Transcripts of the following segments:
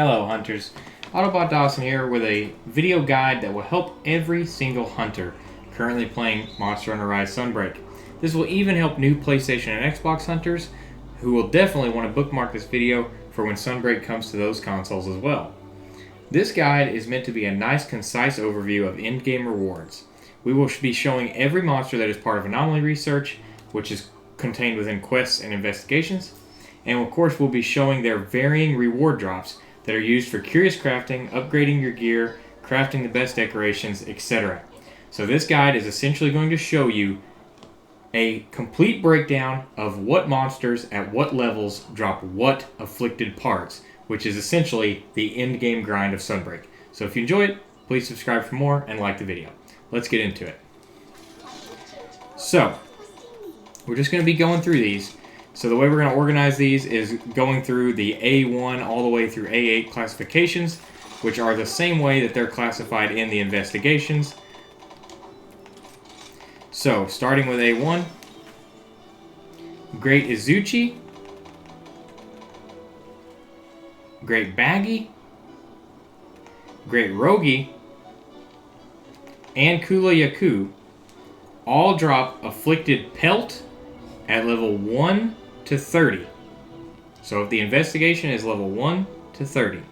Hello hunters, Autobot Dawson here with a video guide that will help every single hunter currently playing Monster Hunter Rise Sunbreak. This will even help new PlayStation and Xbox hunters who will definitely want to bookmark this video for when Sunbreak comes to those consoles as well. This guide is meant to be a nice concise overview of in-game rewards. We will be showing every monster that is part of Anomaly research, which is contained within quests and investigations, and of course we'll be showing their varying reward drops that are used for curious crafting, upgrading your gear, crafting the best decorations, etc. So this guide is essentially going to show you a complete breakdown of what monsters at what levels drop what afflicted parts, which is essentially the end game grind of Sunbreak. So if you enjoy it, please subscribe for more and like the video. Let's get into it. So, we're just going to be going through these. So the way we're going to organize these is going through the A1 all the way through A8 classifications, which are the same way that they're classified in the investigations. So, starting with A1, Great Izuchi, Great Baggy, Great Rogi, and Kula Yaku all drop Afflicted Pelt at level 1 to 30. So if the investigation is level 1 to 30,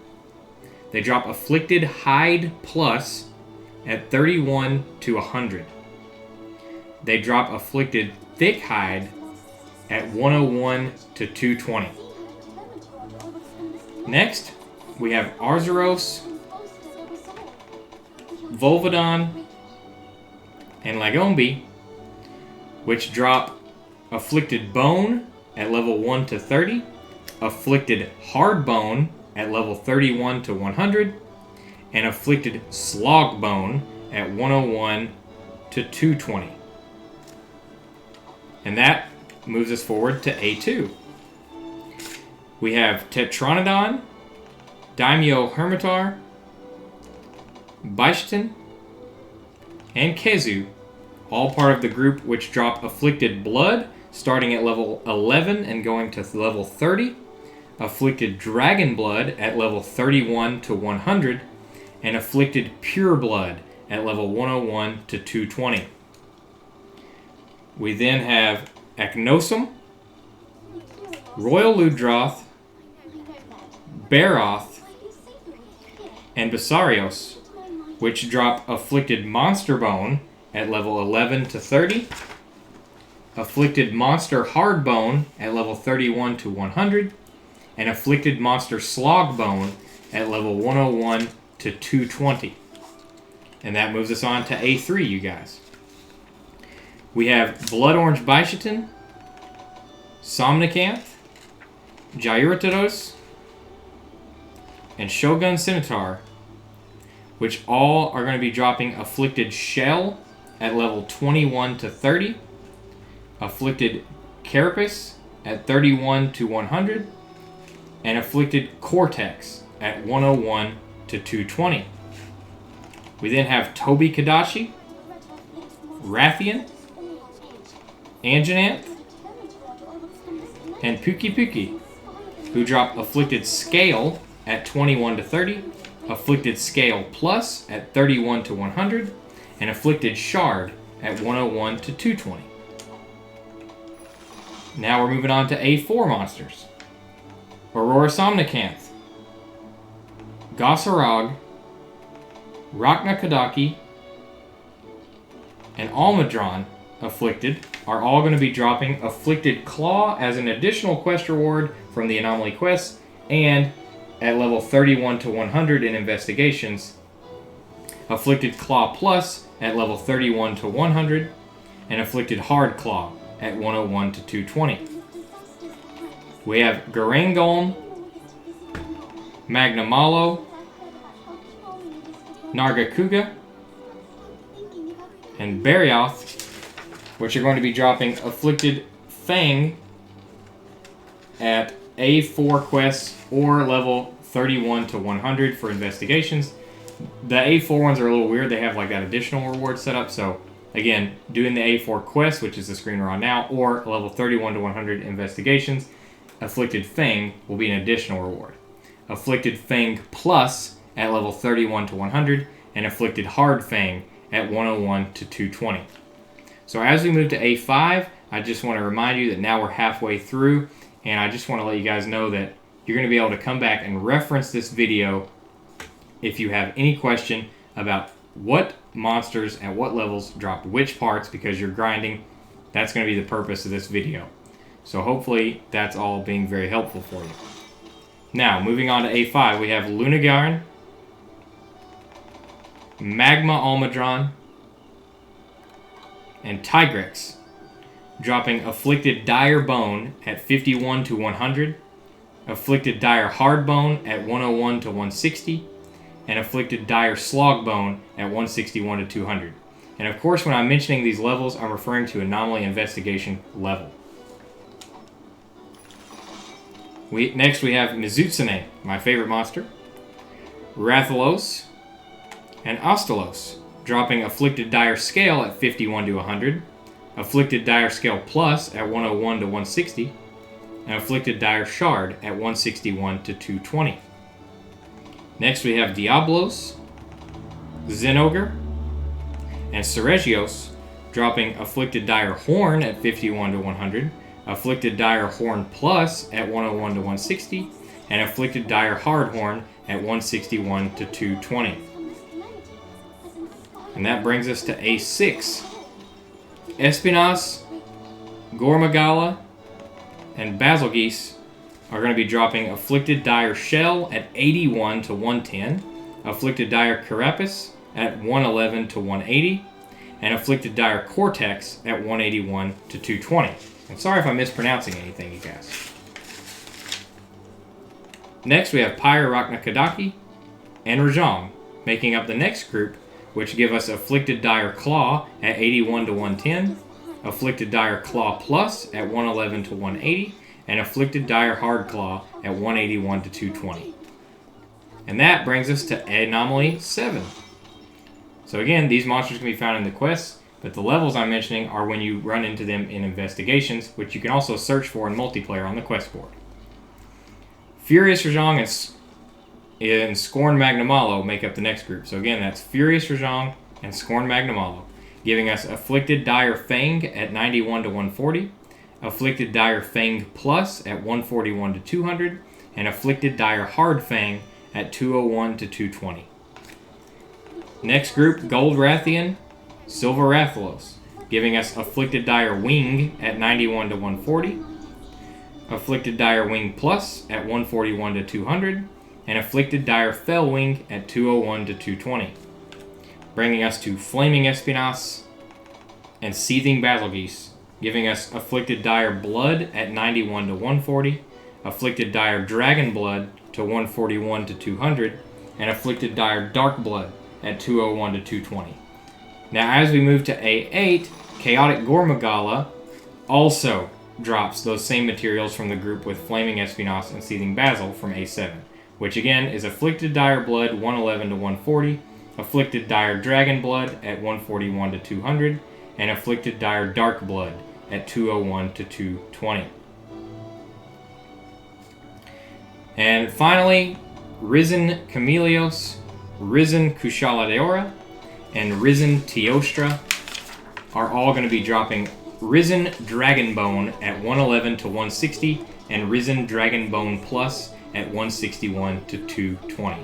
they drop Afflicted Hide Plus at 31 to 100. They drop Afflicted Thick Hide at 101 to 220. Next, we have Arzuros, Volvodon, and Lagombi, which drop Afflicted Bone at level 1 to 30, Afflicted Hard Bone at level 31 to 100, and Afflicted Slog Bone at 101 to 220. And that moves us forward to A2. We have Tetranodon, Daimyo Hermitar, Baishten, and Kezu, all part of the group which drop Afflicted Blood, starting at level 11 and going to level 30, Afflicted Dragon Blood at level 31 to 100, and Afflicted Pure Blood at level 101 to 220. We then have Acnosum, Royal Ludroth, Baroth, and Basarios, which drop Afflicted Monster Bone at level 11 to 30, Afflicted Monster Hard Bone at level 31 to 100, and Afflicted Monster Slog Bone at level 101 to 220. And that moves us on to A3, you guys. We have Blood Orange Baishiten, Somnicanth, Gyarados, and Shogun Scimitar, which all are going to be dropping Afflicted Shell at level 21 to 30, Afflicted Carapace at 31 to 100, and Afflicted Cortex at 101 to 220. We then have Tobi Kadashi, Rathian, Anjanath, and Puki Puki, who drop Afflicted Scale at 21 to 30, Afflicted Scale Plus at 31 to 100, and Afflicted Shard at 101 to 220. Now we're moving on to A4 monsters. Aurora Somnicanth, Gossarog, Rachna Kadaki, and Almudron Afflicted are all going to be dropping Afflicted Claw as an additional quest reward from the Anomaly quests, and at level 31 to 100 in investigations, Afflicted Claw Plus at level 31 to 100, and Afflicted Hard Claw at 101 to 220. We have Garangolm, Magnamalo, Nargacuga, and Barioth, which are going to be dropping Afflicted Fang at A4 quests or level 31 to 100 for investigations. The A4 ones are a little weird. They have like that additional reward set up. So again, doing the A4 quest, which is the screen we're on now, or level 31 to 100 investigations, Afflicted Fang will be an additional reward. Afflicted Fang Plus at level 31 to 100, and Afflicted Hard Fang at 101 to 220. So as we move to A5, I just want to remind you that now we're halfway through, and I just want to let you guys know that you're going to be able to come back and reference this video if you have any question about what monsters at what levels drop which parts because you're grinding. That's going to be the purpose of this video. So hopefully that's all being very helpful for you. Now, moving on to A5, we have Lunagarn, Magma Almudron, and Tigrex, dropping Afflicted Dire Bone at 51 to 100, Afflicted Dire Hard Bone at 101 to 160, and Afflicted Dire Slog Bone at 161 to 200. And of course, when I'm mentioning these levels, I'm referring to Anomaly Investigation level. Next we have Mizutsune, my favorite monster, Rathalos, and Ostelos, dropping Afflicted Dire Scale at 51 to 100, Afflicted Dire Scale Plus at 101 to 160, and Afflicted Dire Shard at 161 to 220. Next we have Diablos, Zenogre, and Ceregios, dropping Afflicted Dire Horn at 51 to 100, Afflicted Dire Horn Plus at 101 to 160, and Afflicted Dire Hard Horn at 161 to 220. And that brings us to A6. Espinas, Gormagala, and Basilgeuse are going to be dropping Afflicted Dire Shell at 81 to 110, Afflicted Dire Carapace at 111 to 180, and Afflicted Dire Cortex at 181 to 220. And sorry if I'm mispronouncing anything, you guys. Next we have Pyroraknakadaki and Rajang, making up the next group, which give us Afflicted Dire Claw at 81 to 110, Afflicted Dire Claw Plus at 111 to 180, and Afflicted Dire Hard Claw at 181 to 220. And that brings us to Anomaly 7. So again, these monsters can be found in the quests, but the levels I'm mentioning are when you run into them in investigations, which you can also search for in multiplayer on the quest board. Furious Rajang and Scorn Magnamalo make up the next group. So again, that's Furious Rajang and Scorn Magnamalo, giving us Afflicted Dire Fang at 91 to 140, Afflicted Dire Fang Plus at 141 to 200, and Afflicted Dire Hard Fang at 201 to 220. Next group, Gold Rathian, Silver Rathalos, giving us Afflicted Dire Wing at 91 to 140, Afflicted Dire Wing Plus at 141 to 200, and Afflicted Dire Fell Wing at 201 to 220. Bringing us to Flaming Espinas and Seething Basilgeuse, giving us Afflicted Dire Blood at 91 to 140, Afflicted Dire Dragon Blood to 141 to 200, and Afflicted Dire Dark Blood at 201 to 220. Now as we move to A8, Chaotic Gormagala also drops those same materials from the group with Flaming Espinas and Seething Basil from A7, which again is Afflicted Dire Blood 111 to 140, Afflicted Dire Dragon Blood at 141 to 200, and Afflicted Dire Dark Blood at 201 to 220. And finally, Risen Chameleos, Risen Kushala, and Risen Teostra are all going to be dropping Risen Dragonbone at 111 to 160 and Risen Dragonbone Plus at 161 to 220.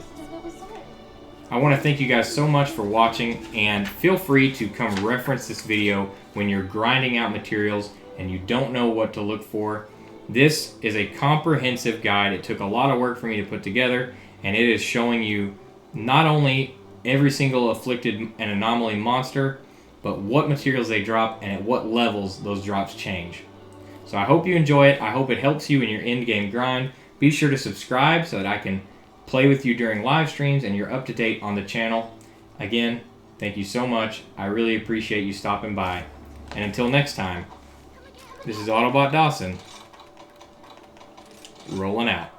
I want to thank you guys so much for watching, and feel free to come reference this video when you're grinding out materials and you don't know what to look for. This is a comprehensive guide. It took a lot of work for me to put together, and it is showing you not only every single Afflicted and Anomaly monster, but what materials they drop and at what levels those drops change. So I hope you enjoy it. I hope it helps you in your end-game grind. Be sure to subscribe so that I can play with you during live streams and you're up to date on the channel. Again, thank you so much. I really appreciate you stopping by. And until next time, this is Autobot Dawson, rolling out.